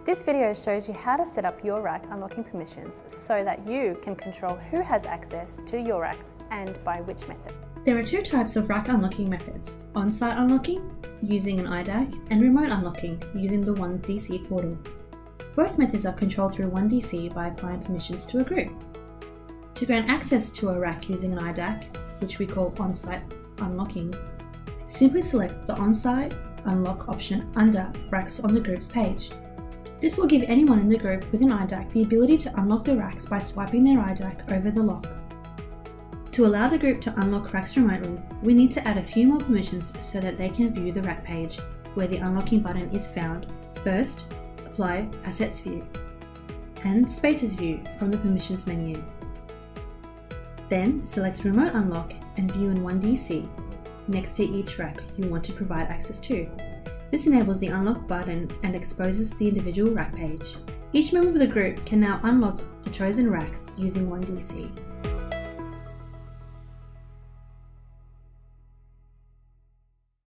This video shows you how to set up your rack unlocking permissions so that you can control who has access to your racks and by which method. There are two types of rack unlocking methods: on-site unlocking, using an IDAC, and remote unlocking, using the ONEDC portal. Both methods are controlled through ONEDC by applying permissions to a group. To grant access to a rack using an IDAC, which we call on-site unlocking, simply select the on-site unlock option under racks on the group's page. This will give anyone in the group with an IDAC the ability to unlock the racks by swiping their IDAC over the lock. To allow the group to unlock racks remotely, we need to add a few more permissions so that they can view the rack page where the unlocking button is found. First, apply Assets View and Spaces View from the Permissions menu. Then select Remote Unlock and View in ONEDC next to each rack you want to provide access to. This enables the unlock button and exposes the individual rack page. Each member of the group can now unlock the chosen racks using ONEDC.